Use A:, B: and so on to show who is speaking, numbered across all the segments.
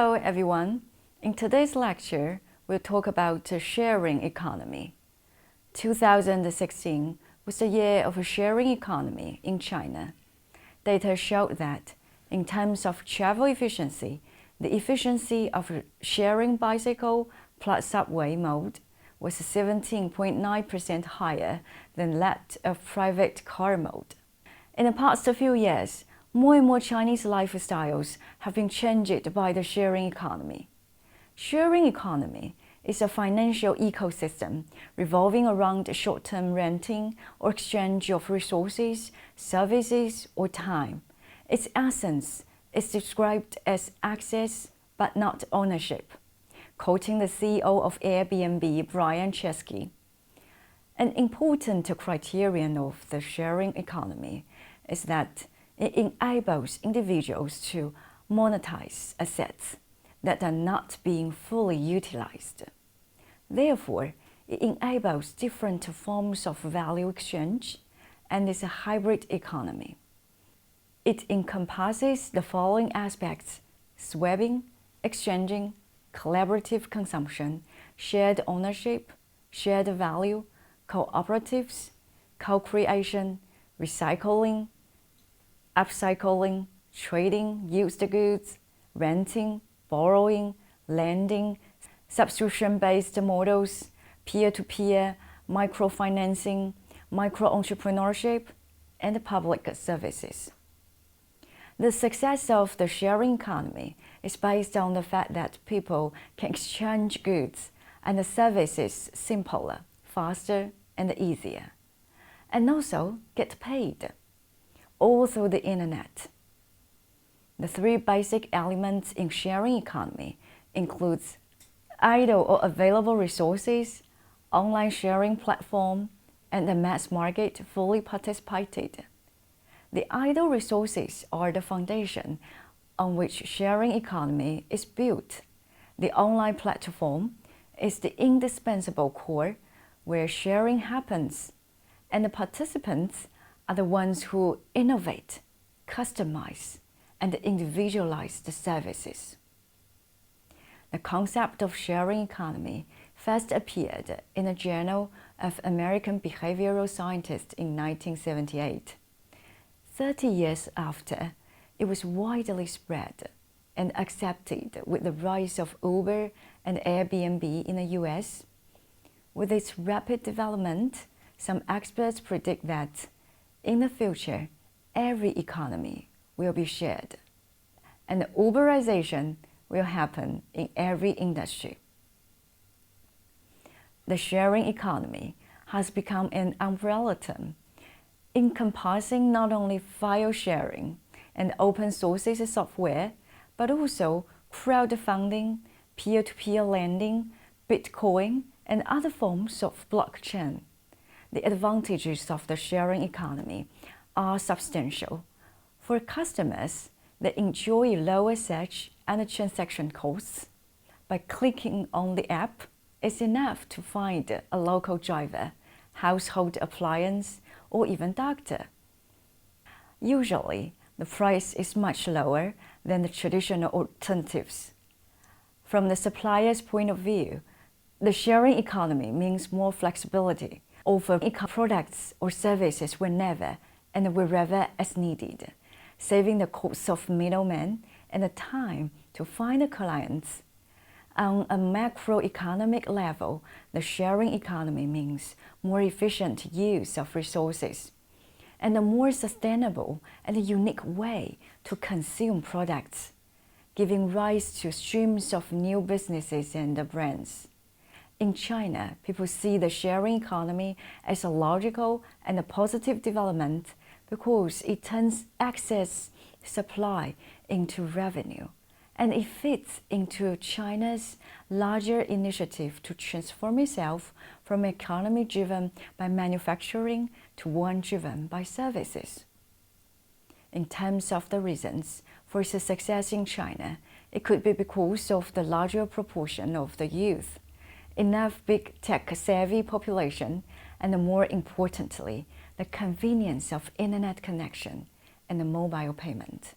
A: Hello everyone. In today's lecture, we'll talk about the sharing economy. 2016 was the year of a sharing economy in China. Data showed that in terms of travel efficiency, the efficiency of sharing bicycle plus subway mode was 17.9% higher than that of private car mode. In the past few years, more and more Chinese lifestyles have been changed by the sharing economy. Sharing economy is a financial ecosystem revolving around short-term renting or exchange of resources, services, or time. Its essence is described as access but not ownership. Quoting the CEO of Airbnb, Brian Chesky, an important criterion of the sharing economy is that it enables individuals to monetize assets that are not being fully utilized. Therefore, it enables different forms of value exchange and is a hybrid economy. It encompasses the following aspects: swapping, exchanging, collaborative consumption, shared ownership, shared value, cooperatives, co-creation, recycling, upcycling, trading used goods, renting, borrowing, lending, subscription-based models, peer-to-peer, microfinancing, micro-entrepreneurship, and public services. The success of the sharing economy is based on the fact that people can exchange goods and services simpler, faster, and easier, and also get paid, all through the internet. The three basic elements in sharing economy includes idle or available resources, online sharing platform, and the mass market fully participated. The idle resources are the foundation on which sharing economy is built. The online platform is the indispensable core where sharing happens, and the participants are the ones who innovate, customize, and individualize the services. The concept of sharing economy first appeared in a Journal of American Behavioral Scientists in 1978. 30 years after, it was widely spread and accepted with the rise of Uber and Airbnb in the US. With its rapid development, some experts predict that in the future, every economy will be shared, and Uberization will happen in every industry. The sharing economy has become an umbrella term, encompassing not only file sharing and open sources software, but also crowdfunding, peer-to-peer lending, Bitcoin, and other forms of blockchain. The advantages of the sharing economy are substantial. For customers, they enjoy lower search and transaction costs. By clicking on the app, it's enough to find a local driver, household appliance, or even doctor. Usually, the price is much lower than the traditional alternatives. From the supplier's point of view, the sharing economy means more flexibility, offer products or services whenever and wherever as needed, saving the costs of middlemen and the time to find the clients. On a macroeconomic level, the sharing economy means more efficient use of resources and a more sustainable and unique way to consume products, giving rise to streams of new businesses and brands. In China, people see the sharing economy as a logical and a positive development because it turns excess supply into revenue, and it fits into China's larger initiative to transform itself from an economy driven by manufacturing to one driven by services. In terms of the reasons for its success in China, it could be because of the larger proportion of the youth, enough big tech-savvy population, and more importantly, the convenience of internet connection and the mobile payment.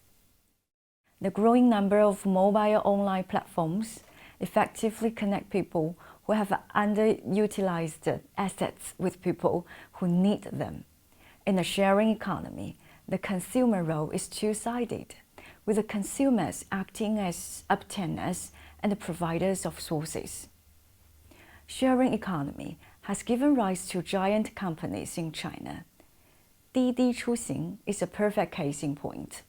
A: The growing number of mobile online platforms effectively connect people who have underutilized assets with people who need them. In a sharing economy, the consumer role is two-sided, with the consumers acting as obtainers and the providers of sources. Sharing economy has given rise to giant companies in China. Didi Chuxing is a perfect case in point.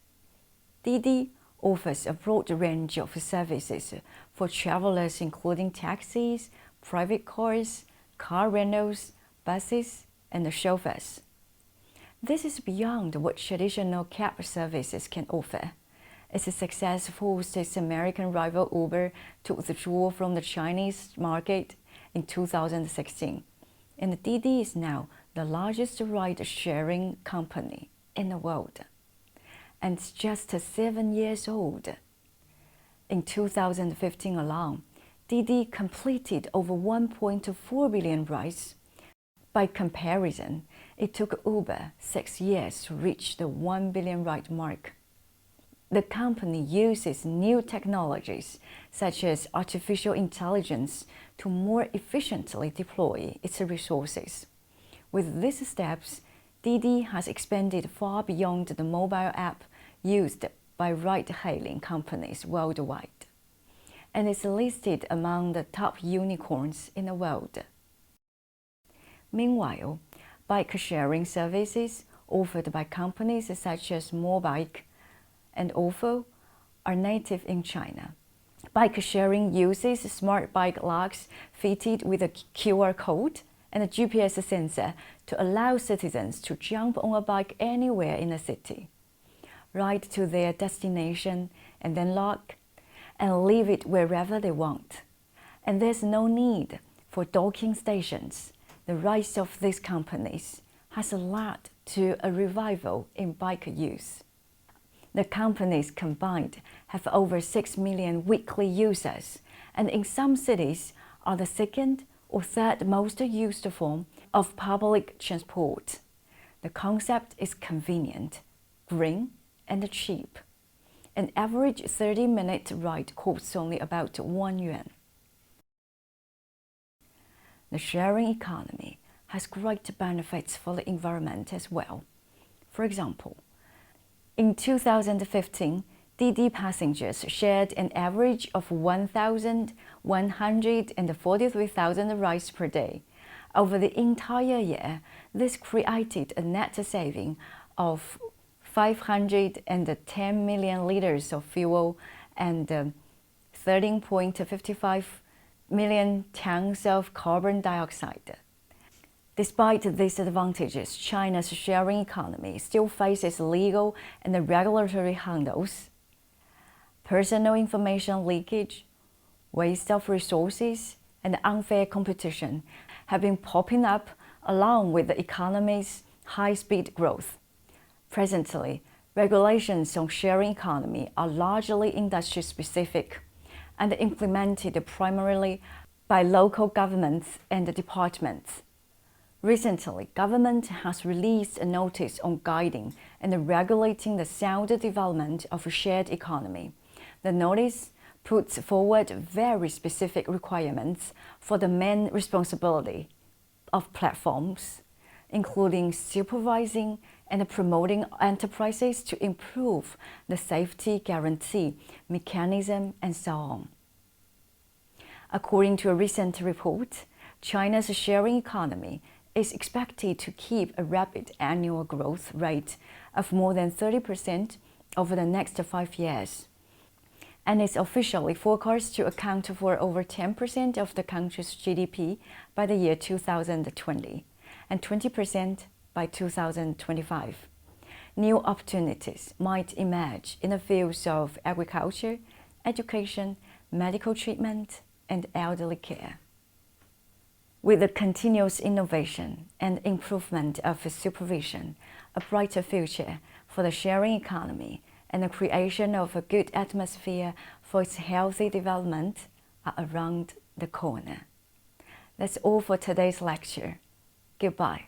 A: Didi offers a broad range of services for travelers, including taxis, private cars, car rentals, buses, and chauffeurs. This is beyond what traditional cab services can offer. Its success forced its American rival Uber to withdraw from the Chinese market in 2016, and Didi is now the largest ride-sharing company in the world, and it's just 7 years old. In 2015 alone, Didi completed over 1.4 billion rides. By comparison, it took Uber 6 years to reach the 1 billion ride mark. The company uses new technologies, such as artificial intelligence, to more efficiently deploy its resources. With these steps, Didi has expanded far beyond the mobile app used by ride-hailing companies worldwide, and is listed among the top unicorns in the world. Meanwhile, bike-sharing services offered by companies such as Mobike and Ofo are native in China. Bike-sharing uses smart bike locks fitted with a QR code and a GPS sensor to allow citizens to jump on a bike anywhere in the city, ride to their destination, and then lock and leave it wherever they want. And there's no need for docking stations. The rise of these companies has led to a revival in bike use. The companies combined have over 6 million weekly users, and in some cities are the second or third most used form of public transport. The concept is convenient, green, and cheap. An average 30-minute ride costs only about 1 yuan. The sharing economy has great benefits for the environment as well. For example, in 2015, Didi passengers shared an average of 1,143,000 rides per day. Over the entire year, this created a net saving of 510 million liters of fuel and 13.55 million tons of carbon dioxide. Despite these advantages, China's sharing economy still faces legal and regulatory hurdles. Personal information leakage, waste of resources, and unfair competition have been popping up along with the economy's high-speed growth. Presently, regulations on sharing economy are largely industry-specific and implemented primarily by local governments and departments. Recently, government has released a notice on guiding and regulating the sound development of a shared economy. The notice puts forward very specific requirements for the main responsibility of platforms, including supervising and promoting enterprises to improve the safety guarantee mechanism and so on. According to a recent report, China's sharing economy is expected to keep a rapid annual growth rate of more than 30% over the next 5 years, and is officially forecast to account for over 10% of the country's GDP by the year 2020 and 20% by 2025. New opportunities might emerge in the fields of agriculture, education, medical treatment, and elderly care. With the continuous innovation and improvement of supervision, a brighter future for the sharing economy and the creation of a good atmosphere for its healthy development are around the corner. That's all for today's lecture. Goodbye.